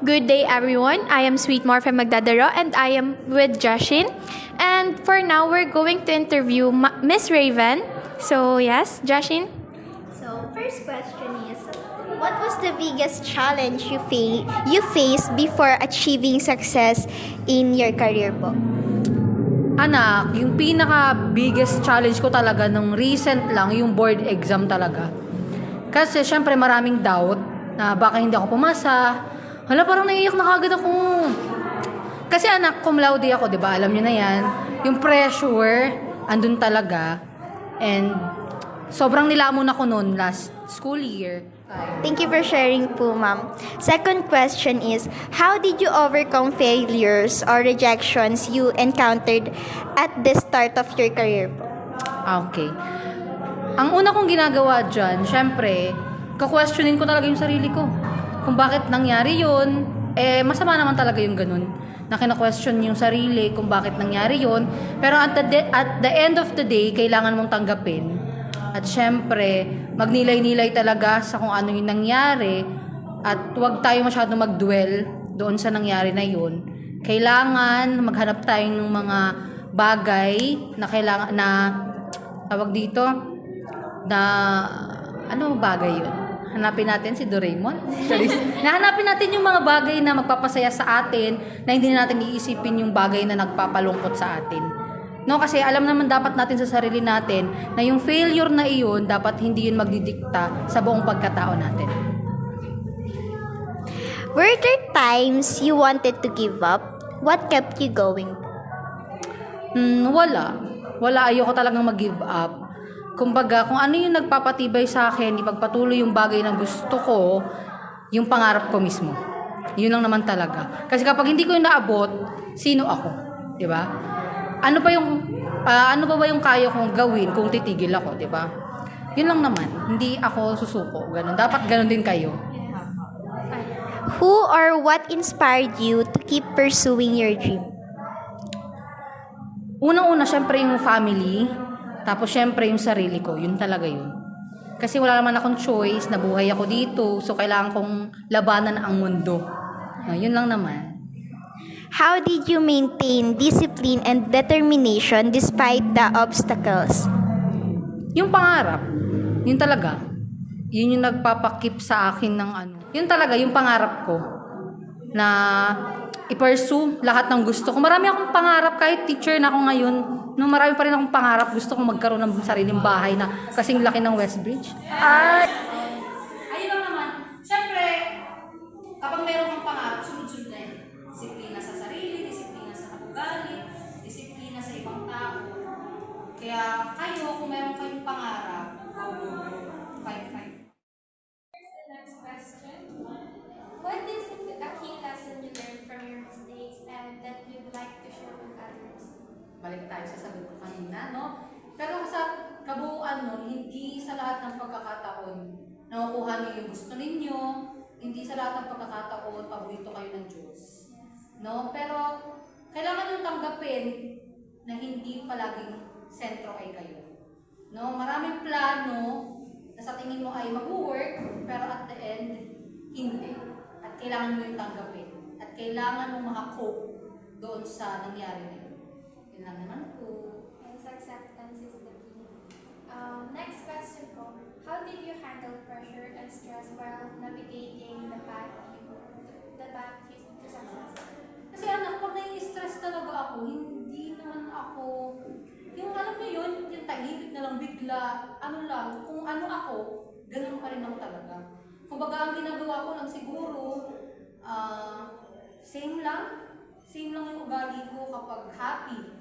Good day, everyone. I am Sweetmore from Magdadaro, and I am with Jashin. And for now, we're going to interview Miss Raven. So, yes, Jashin? So, first question is, what was the biggest challenge you faced before achieving success in your career po? Anak, yung pinaka-biggest challenge ko talaga nung recent lang, yung board exam talaga. Kasi syempre maraming doubt na baka hindi ako pumasa. Hala, parang naiiyak na kagad ako. Kasi anak, cum laude ako, di ba? Alam niyo na yan. Yung pressure, andun talaga. And sobrang nilamon ako noon last school year. Thank you for sharing po, ma'am. Second question is, how did you overcome failures or rejections you encountered at the start of your career po? Okay. Ang una kong ginagawa dyan, syempre, ka-questionin ko talaga yung sarili ko. Kung bakit nangyari yun, masama naman talaga yung ganun. Na kina-question yung sarili kung bakit nangyari yun. Pero at the end of the day, kailangan mong tanggapin. At syempre, magnilay-nilay talaga sa kung ano yung nangyari. At huwag tayo masyadong mag-dwell doon sa nangyari na yun. Kailangan maghanap tayo ng mga bagay na kailangan na tawag dito na ano bagay yun? Hanapin natin si Doraemon. Nahanapin natin yung mga bagay na magpapasaya sa atin na hindi natin iisipin yung bagay na nagpapalungkot sa atin. No, kasi alam naman dapat natin sa sarili natin na yung failure na iyon dapat hindi yun magdidikta sa buong pagkatao natin. Were there times you wanted to give up? What kept you going? Wala, ayoko talagang mag-give up. Kumbaga, kung ano yung nagpapatibay sa akin, ipagpatuloy yung bagay na gusto ko, yung pangarap ko mismo. Yun lang naman talaga. Kasi kapag hindi ko yung naabot, sino ako? 'Di ba? Ano pa ba yung kaya kong gawin kung titigil ako, 'di ba? Yun lang naman. Hindi ako susuko. Ganun. Dapat ganun din kayo. Who or what inspired you to keep pursuing your dream? Unang-una, syempre yung family. Tapos, syempre, yung sarili ko. Yun talaga yun. Kasi wala naman akong choice. Nabuhay ako dito. So, kailangan kong labanan ang mundo. Yun lang naman. How did you maintain discipline and determination despite the obstacles? Yung pangarap. Yun talaga. Yun yung nagpapakip sa akin ng ano. Yun talaga, yung pangarap ko. Na i-pursue lahat ng gusto ko. Marami akong pangarap. Kahit teacher na ako ngayon. No, marami pa rin akong pangarap. Gusto kong magkaroon ng sariling bahay na kasing laki ng Westbridge. Ayun lang naman. Siyempre, kapag meron kang pangarap, sunod-sunod na yun. Disiplina sa sarili, disiplina sa ugali, disiplina sa ibang tao. Kaya kayo, kung meron kayong pangarap, go. Fight. Next question. What is a key lesson you learned from your mistakes and that you'd like to share with others? Balik tayo sa sagot ko kanina, no? Pero sa kabuuan nun, hindi sa lahat ng pagkakataon nakukuha niyo yung gusto ninyo, hindi sa lahat ng pagkakataon paborito kayo ng Diyos. No? Pero kailangan yung tanggapin na hindi palaging sentro ay kayo. No? Maraming plano na sa tingin mo ay mag-work, pero at the end, hindi. At kailangan mo yung tanggapin. At kailangan mo makakope doon sa nangyari na yun. Yun lang naman po. Yes, acceptance is the key. Next question po. How did you handle pressure and stress while navigating the path to success? Kasi anak, pag nai-stress talaga ako, hindi naman ako, yung alam niyo yun, yung tahimik na lang bigla, ano lang, kung ano ako, ganun pa rin ako talaga. Kumbaga, ang ginagawa ko lang siguro, same lang yung ugali ko kapag happy.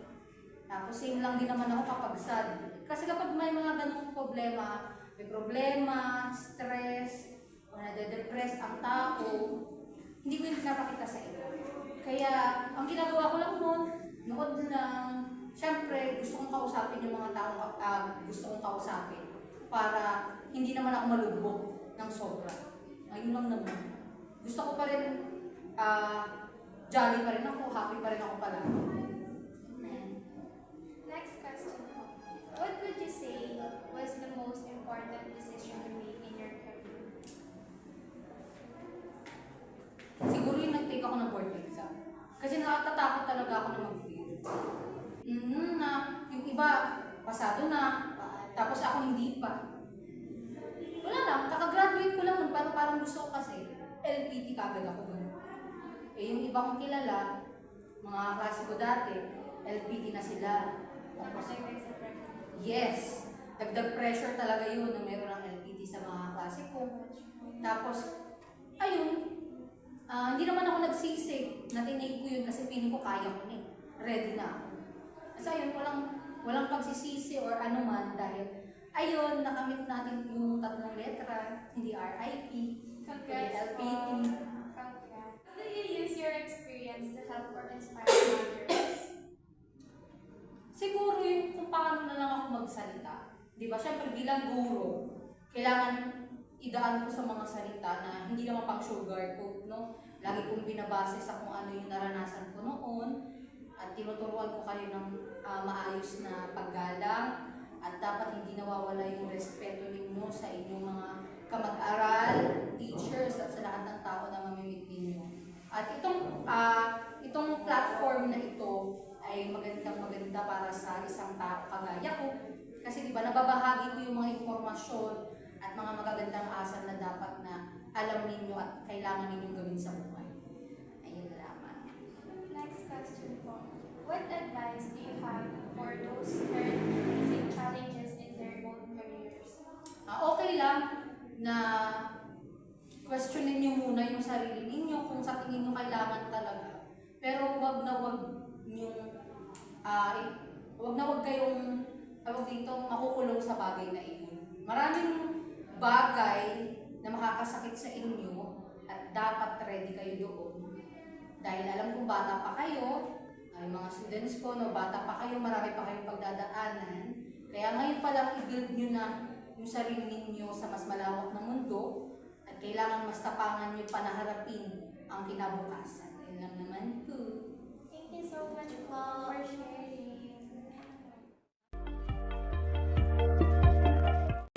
Tapos same lang din naman ako kapag sad. Kasi kapag may mga ganung problema, stress, o nade-depress ang tao, hindi ko yung pinapakita sa iyo. Kaya, ang ginagawa ko lang noon, nood lang, syempre, gusto kong kausapin yung mga taong gusto kong kausapin para hindi naman ako malubog ng sobra. Ayun lang naman. Gusto ko pa rin, jolly pa rin ako, happy pa rin ako palagi. Next question po. What would you say was the most important decision you made in your career? Siguro yung Kasi nakatatakot talaga ako na mag-fail. Na yung iba, pasado na, tapos ako hindi pa. Wala lang, kakagraduate ko lang nun, pero parang gusto ko kasi, LPT kagad ako nun. Eh yung iba kong kilala, mga klase ko dati, LPT na sila. Tapos, yes, dagdag pressure talaga yun na meron ng LPT sa mga klase ko. Tapos, ayun, hindi naman ako nagsisi na tinake ko yun kasi feeling ko kaya ko na eh. Ready na ako. Kasi ayun, walang pagsisisi or anuman dahil ayun, nakamit natin yung 3 letra, hindi RIP, kundi LPT. Congrats. How do you use your experience to help or inspire others? Siguro yung kung paano na lang ako magsalita. Di ba? Siyempre bilang guro, kailangan idaan ko sa mga salita na hindi naman pang sugarcoat, no? Lagi kong binabase sa kung ano yung naranasan ko noon at tinuturuan ko kayo ng maayos na paggalang at dapat hindi nawawala yung respeto ninyo sa inyong mga kamag-aral, teachers at sa lahat ng tao na mamimit ninyo. At itong platform na ito ay maganda para sa isang tao kagaya ko. Kasi di ba nababahagi ko yung mga informasyon at mga magagandang asal na dapat na alam ninyo at kailangan ninyong gawin sa buhay. Ayun lamang. Next question po. What advice do you have for those currently facing challenges in their own careers? Okay lang na questionin niyo muna yung sarili ninyo kung sa tingin niyo kailangan talaga. Pero wag na wag kayong makukulong sa bagay na iyon. Maraming bagay na makakasakit sa inyo at dapat ready kayo doon. Dahil alam kong bata pa kayo, ay mga students ko, no, bata pa kayo, marami pa kayong pagdadaanan. Kaya ngayon pa lang i-build nyo na yung sarili ninyo sa mas malawak na mundo at kailangan mas tapangan nyo pa na harapin ang kinabukasan. Yun lang naman po. Thank you so much po for sharing.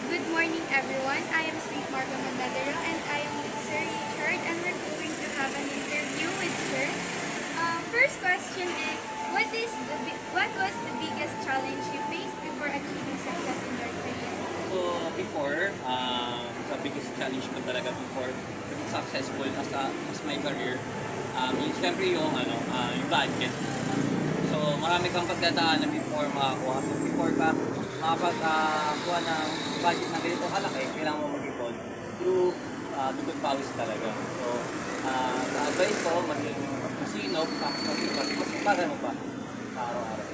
Good morning, everyone. I am Sweet Margo Magdadero, and I am with Sir Richard, and we're going to have an interview with Sir. First question is, what was the biggest challenge you faced before achieving success in your career? So before, the biggest challenge ko talaga before being successful as my career, yung siyempre yung budget. So marami kang pagdadaanan before makakuha. So before ka makapagkuha ng budget na ganito kalaki, kailangan mo mag-ipon through dugot pawis talaga. So sa advice ko, maging masinop, mas para mo pa sa araw-araw.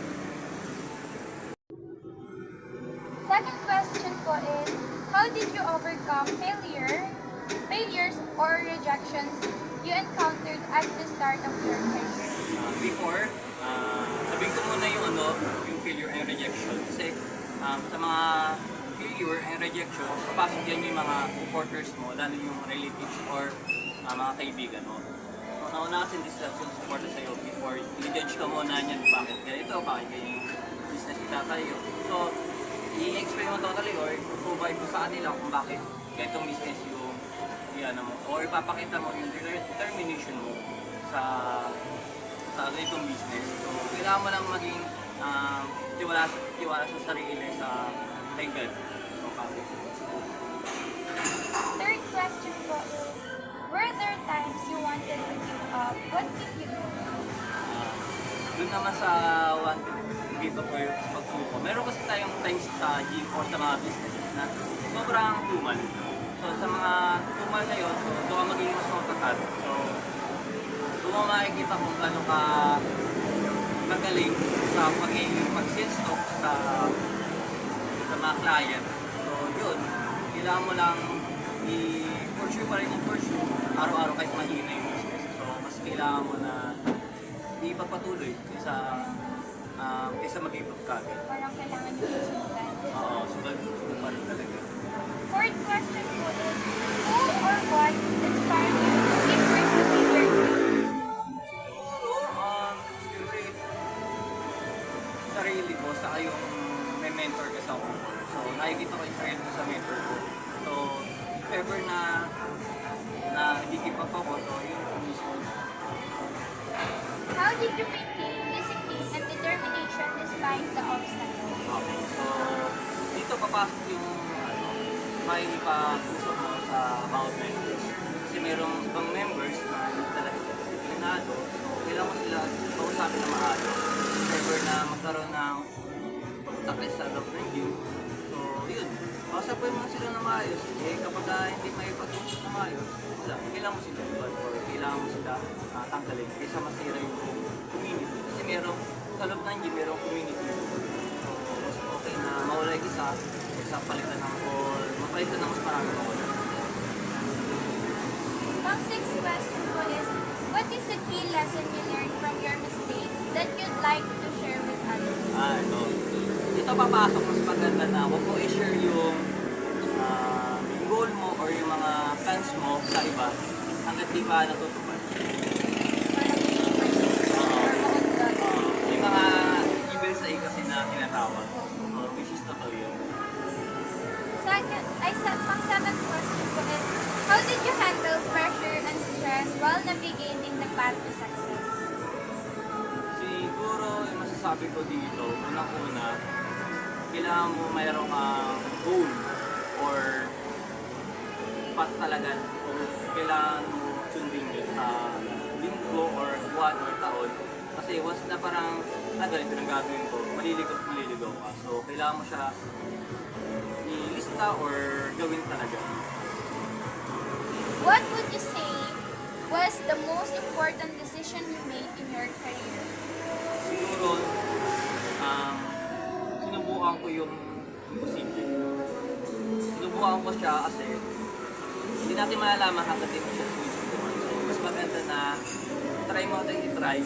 Second question po is, how did you overcome failures or rejections you encountered at the start of your career? Before, sabihin ko muna yung failure and rejection. Kasi sa mga failure and rejection, papasok yan yung mga supporters mo, lalo yung relatives or mga kaibigan mo. So, nauna kasi this yung supporter sa'yo before i-judge ka muna niyan bakit ganito, bakit ganyan yung business itatayo. So, i-explain mo totally or provide mo sa kanila kung bakit ganitong business yung mo or ipapakita mo yung determination mo sa ganitong business. So, kailangan mo lang maging tiwala sa sarili sa God. So, Third question po is, were there times you wanted to give up? What did you do? Doon naman sa one give up or pagsuko. Meron kasi tayong times sa gym or sa mga businesses na sobrang tumal. So sa mga tumal na yun, so doon ka magiging mas matatat. So doon mo makikita kung gaano ka magaling sa mag-sell-stock sa mga client. So yun, kailangan mo lang i-pursue pa rin yung pursue araw-araw kahit mahina yung business. So mas kailangan mo na ipagpatuloy kaysa mag-give up ka. Parang kailangan nyo susundan. Oo, sugal pa rin talaga. Fourth question po is, who or what inspired you to keep pursuing your dreams? Siyempre, sarili ko, saka yung may mentor kasi ako. So, nakikita ko yung sarili ko sa mentor ko. So, if ever na hindi keep up ako, so yun mismo. How did you maintain discipline and determination despite the obstacles? Okay, so dito papasok yung makikipag-usap mo sa about members. Kasi merong ibang members na hindi talaga disiplinado, so kailangan mo sila kausapin na maayos. Never na magkaroon ng pagtakay sa loob ng gym. So yun, kausapin mo sila na maayos. Eh kapag hindi may pag-usap na maayos, wala, kailangan mo sila iwan or kailangan mo sila tanggalin kaysa masira yung community. Kasi merong sa loob ng gym, merong community. So mas okay na mawala yung isa kaysa palitan ng or mapalitan ng mas marami mawala. Ang sixth question po is, what is the key lesson you learned from your mistake that you'd like to share with others? Ito. Dito papasok mas maganda na huwag mo i-share yung goal mo or yung mga plans mo sa iba hanggat di pa natutupad. Yung mga evil sa kasi na tinatawag. Which is totoo yun. Pang seventh question po is, how did you handle pressure and stress while navigating the path to success? Siguro yung masasabi ko dito, unang-una, kailangan mo mayroong goal or path talaga o kailangan mo sundin yun sa linggo or buwan or taon. Kasi once na parang ganito ang gagawin ko, maliligaw ka. So kailangan mo siya ilista or gawin talaga. What would you say was the most important decision you made in your career? Siguro, sinubukan ko yung imposible. Sinubukan ko siya kasi hindi natin malalaman hanggang di mo siya sinusubukan. So, mas maganda na try mo natin i-try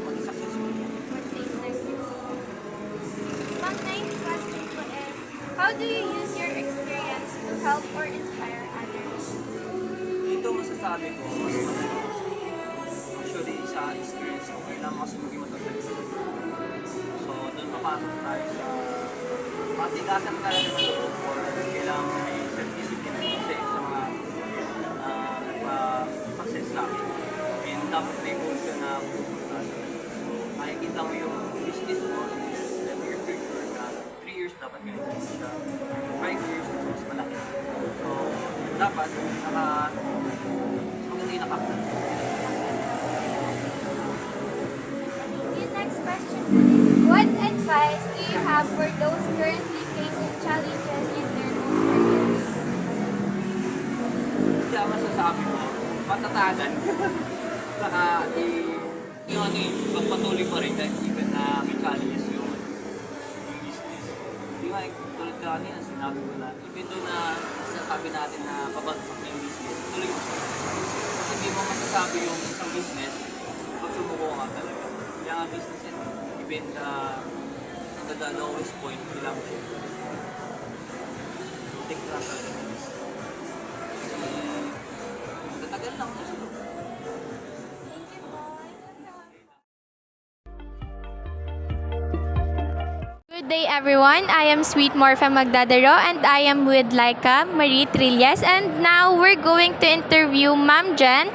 maging successful. Pang ninth question po is, how do you use your experience to help or inspire others? Dito masasabi ko, mas maganda. Actually, sa experience ko, kailangan kasi maging matatag. So, doon papasok tayo sa matigasan talaga ng loob or kailangan mo may self-discipline kasi sa mga nagpa-success sa akin. And dapat may goal ka na pupunta. So, makikita mo yung business mo in your future na 3 years dapat ganito siya. 5 years, mas malaki. So, dapat maganda yung nakapag. Yung next question po is, what advice do you have for those currently facing challenges in their own careers? Kaya masasabi ko, patatagan. Saka, pagpatuloy pa rin kahit even na may challenges yung business. Di ba, tulad ka kanina, sinabi ko na, even doon na sabi natin na pabagsak na yung business, tuloy mo siya. Kasi hindi mo masasabi yung isang business, pag sumuko ka talaga. Kaya nga business yan, even hanggang the lowest point, kailangan mo siya. Take lang talaga ng business. Kasi, tatagal lang mo siya. Good day everyone, I am Sweet Morpha Magdadaro and I am with Laika Marie Trillas, and now we're going to interview Ma'am Jen.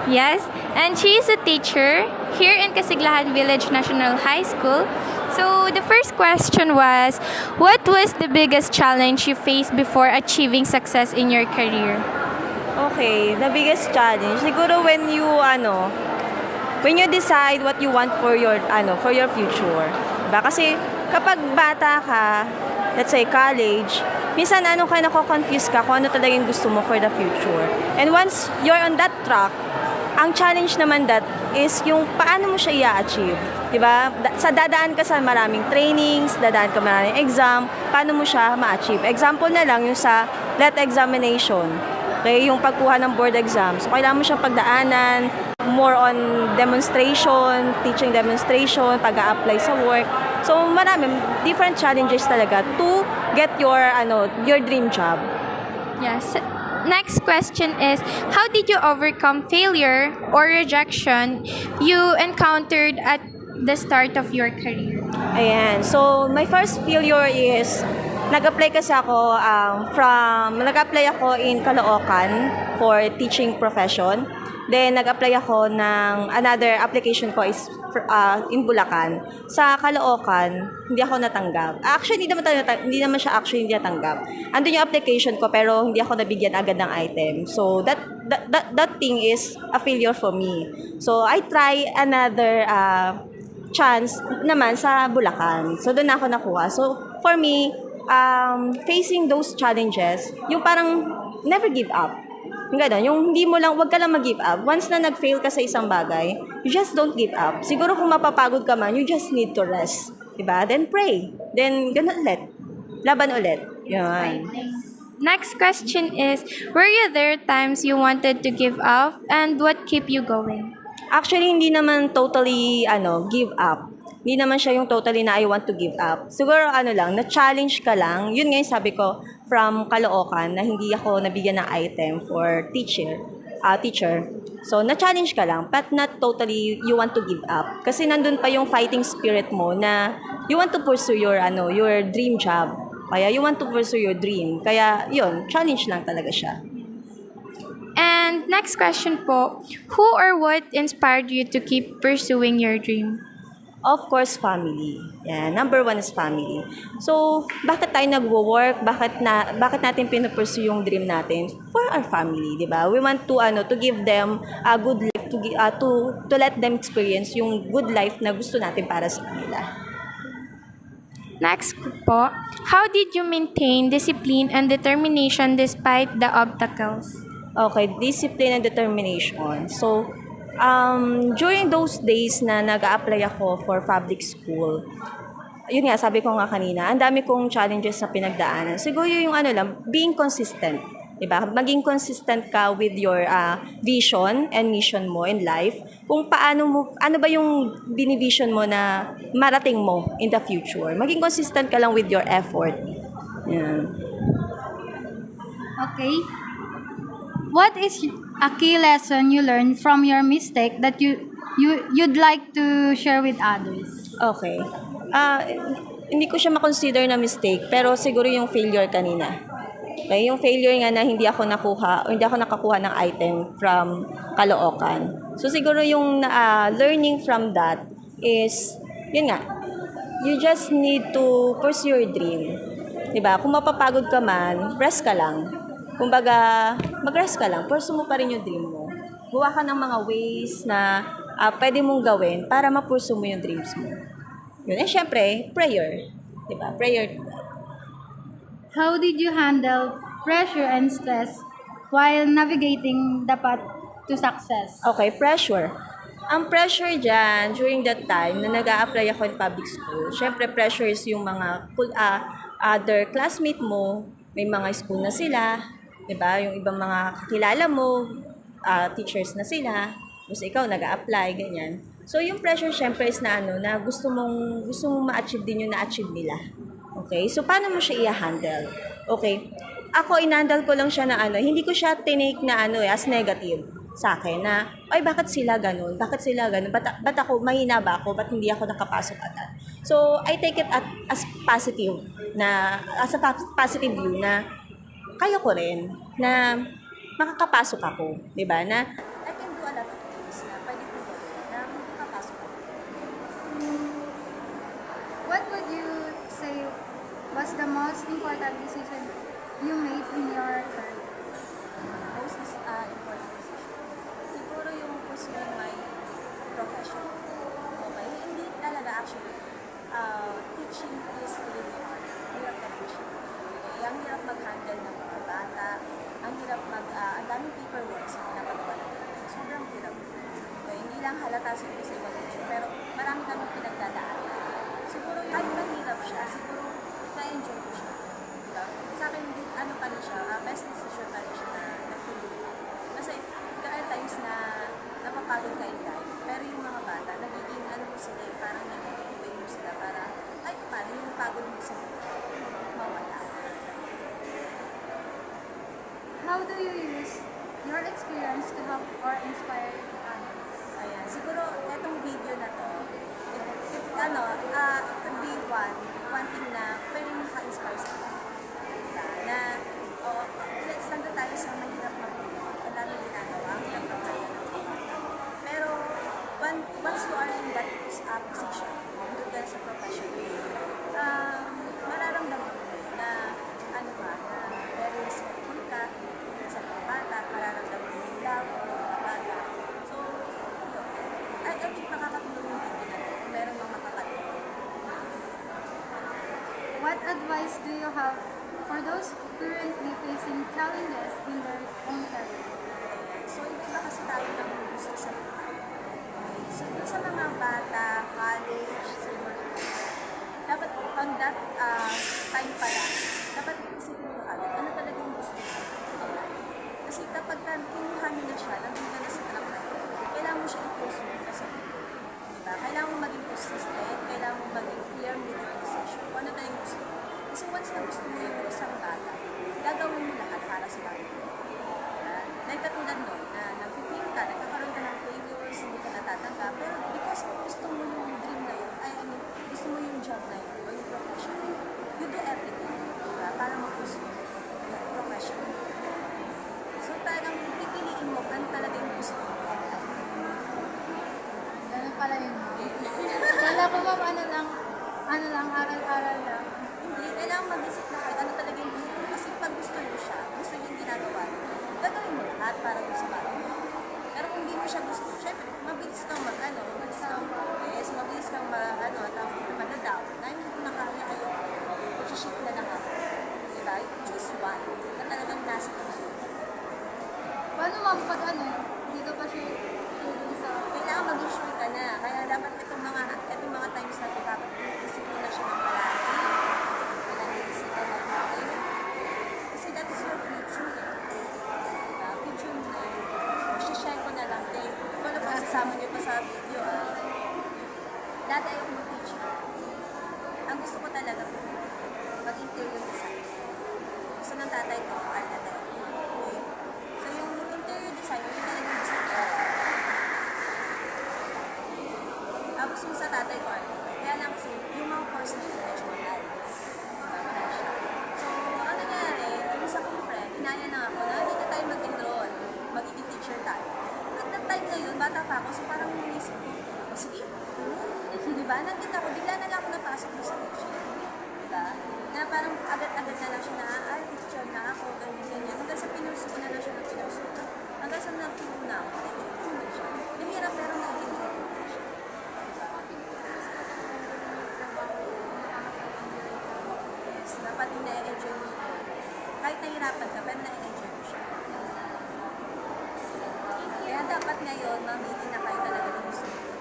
Yes, and she is a teacher here in Casiglahan Village National High School. So the first question was, what was the biggest challenge you faced before achieving success in your career? Okay, the biggest challenge siguro when you decide what you want for your future. Diba? Kasi kapag bata ka, let's say college, minsan nako-confuse ka kung ano talaga yung gusto mo for the future. And once you're on that track, ang challenge naman that is yung paano mo siya i-achieve. Diba? Dadaan ka sa maraming trainings, dadaan ka maraming exam, paano mo siya ma-achieve. Example na lang yung sa LET examination. Okay, yung pagkuha ng board exam. So, kailangan mo siyang pagdaanan, more on demonstration, teaching demonstration, pag-a-apply sa work. So, marami, different challenges talaga to get your dream job. Yes. Next question is, how did you overcome failure or rejection you encountered at the start of your career? Ayan. So, my first failure is, nag-apply kasi ako nag-apply ako in Caloocan for teaching profession. Then, nag-apply ako ng another application ko is in Bulacan. Sa Caloocan, hindi ako natanggap. Actually, hindi naman siya actually hindi natanggap. Andun yung application ko pero hindi ako nabigyan agad ng item. So, that thing is a failure for me. So, I try another chance naman sa Bulacan. So, doon ako nakuha. So, for me, facing those challenges, yung parang never give up. Yung gano'n, yung hindi mo lang, wag ka lang mag-give up. Once na nag-fail ka sa isang bagay, you just don't give up. Siguro kung mapapagod ka man, you just need to rest. Diba? Then pray. Then, gano'n ulit. Laban ulit. Yan. Next question is, were you there times you wanted to give up and what keep you going? Actually, hindi naman totally, give up. Hindi naman siya yung totally na I want to give up. Siguro, na-challenge ka lang. Yun nga yung sabi ko, from Caloocan, na hindi ako nabigyan ng item for teacher. So, na-challenge ka lang, but not totally you want to give up. Kasi nandun pa yung fighting spirit mo na you want to pursue your dream job. Kaya you want to pursue your dream. Kaya, yun, challenge lang talaga siya. And next question po, who or what inspired you to keep pursuing your dream? Of course, family. Yan, number one is family. So, bakit tayo nagwo-work? Bakit natin pinupursue yung dream natin? For our family, di ba? We want to give them a good life, to let them experience yung good life na gusto natin para sa kanila. Next po, how did you maintain discipline and determination despite the obstacles? Okay, discipline and determination. So, during those days na nag-a-apply ako for public school, yun nga, sabi ko nga kanina, ang dami kong challenges na pinagdaanan. Siguro yung being consistent. Diba? Maging consistent ka with your vision and mission mo in life. Kung ano ba yung binivision mo na marating mo in the future. Maging consistent ka lang with your effort. Yan. Okay. What is a key lesson you learned from your mistake that you'd like to share with others? Okay. Hindi ko siya makonsider na mistake, pero siguro yung failure kanina. Okay, yung failure nga na hindi ako nakakuha ng item from Caloocan. So siguro yung learning from that is, yun nga, you just need to pursue your dream. Diba? Kung mapapagod ka man, rest ka lang. Kumbaga, mag-rest ka lang, pursue mo pa rin yung dream mo. Gawa ka ng mga ways na pwede mong gawin para ma-pursue mo yung dreams mo. Yun. Eh, syempre, prayer. Diba? Prayer. How did you handle pressure and stress while navigating the path to success? Okay, pressure. Ang pressure dyan, during that time na nag-a-apply ako in public school, syempre pressure is yung mga other classmate mo, may mga school na sila, diba? Yung ibang mga kakilala mo, teachers na sila, gusto ikaw nag-a-apply, ganyan. So, yung pressure syempre is na na gusto mong ma-achieve din yung na-achieve nila. Okay? So, paano mo siya i-handle? Okay. Ako, in-handle ko lang siya na hindi ko siya tinake na as negative sa akin na, ay, bakit sila ganun? Bakit sila ganun? Ba't ako, mahina ba ako? Ba't hindi ako nakapasok agad? So, I take it as positive as a positive view na kaya ko rin na makakapasok ako. Diba? Na I can do a lot of things na pwede ko gawin na makakapasok ako. What would you say was the most important decision you made in your career? Most important decision. Siguro yung pursuing my profession. Okay? Hindi talaga actually. Teaching is really hard. Hirap na teaching. Okay? Ang hirap mag-handle ng mga bata. Ang hirap ang daming paperwork sa pinapagawa ng mga. Sobrang hirap. Okay? Hindi lang halata siguro sa ibang teacher. Pero marami kami pinagdadaanan. Siguro kahit mahirap siya, siguro na-enjoy ko siya. Diba? Sa akin, pa rin siya, best decision pa rin siya na nagtulong. Kasi, there are times na napapagod ka in life, pero yung mga bata, nagiging mo sila, parang nag-motivate mo sila para, ay, paano yung pagod mo sa mawala. How do you use your experience to help or inspire others? Ayan, siguro, etong video na to, it could be one thing na pwedeng maka-inspire sa akin. Na, let's nandun tayo sa mahirap mag-tulong, lalo ginagawa, ang hirap ng kaya ng once you are in that position, nandun ka sa profession, mararamdaman mo na ano ka, na very respectful ka sa mga bata, mararamdaman mo yung love ng mga bata. So, yun. I think makakatulong yung video na kung meron mga makakatulong. What advice do you have for those currently facing challenges in their own career? So, iba kasi tayo ng gusto sa buhay. So, dun sa mga bata, college, senior high, dapat on that time pa lang, dapat isipin mo agad, ano talaga yung gusto mo in life. Kasi kapag kinuha nyo na siya, nandun ka na sa track na yun, kailangan mo siya i-pursue kasi diba? Kailangan mo maging persistent, kailangan mo maging firm with your decision. Kung ano na yung gusto mo. Kasi once na gusto mo yung isang bata, gagawin mo lahat para sa bata. Dahil katulad nun, na nag-feel ka, nagkakaroon ka ng failures, hindi ka natatanggap, pero because gusto mo yung dream na yun, gusto mo yung job na yun, o yung profession na yun, you do everything, diba? Para mag-pursue yung profession. So talagang pipiliin mo kung talaga yung gusto mo. Ganun pala yun. Kala ko ma'am, ano lang, aral-aral lang. Hindi, kailangan mag-isip na kahit ano talaga yung gusto mo. Kasi pag gusto nyo siya, gusto nyo yung ginagawa nyo, gagawin mo lahat para doon sa bata. Pero kung hindi mo siya gusto, syempre, mabilis kang mabilis kang mag-adapt. Na hindi ko na kaya kayo, mag-shift na lang ako. Diba? Choose one na talagang nasa gusto. Paano ma'am pag hindi ka pa sure dun sa... Kailangan maging sure ka na. Kaya dapat itong mga times na ito, dapat isip mo na siya ng palagi. Kailangan isip ka ng palagi. Kasi that is your future. Future mo na yun. Share ko na lang. Kung ano pa sasama niyo pa sa video, dati ayoko mag-teacher. Ang gusto ko talaga, mag-interior design. Gusto ng tatay ko, architect. Okay? So yung interior design, yun talagang gusto ko. Tapos yung sa tatay ko, kaya lang kasi yung mga course na yun, medyo mahal. Mahal siya. So, ang nangyari, yung isa kong friend, inaya na ako na dito tayo mag-enroll, magiging teacher tayo. At that time na yun, bata pa ako, so parang naisip ko, sige, diba? Nandun ako, bigla na lang ako napasok doon sa teacher. Diba? Na parang agad-agad na lang siya na, teacher na ako, ganyan. Hanggang sa pinursu ko na lang siya ng pinursu. Hanggang sa nagturo na ako, na-enjoy ko siya. Nahirap pero na-enjoy ko na siya. Yes, dapat yung na-enjoy mo. Kahit nahirapan ka, pero na-enjoy mo siya. Kaya dapat ngayon, mamili na kayo talaga ng gusto mo.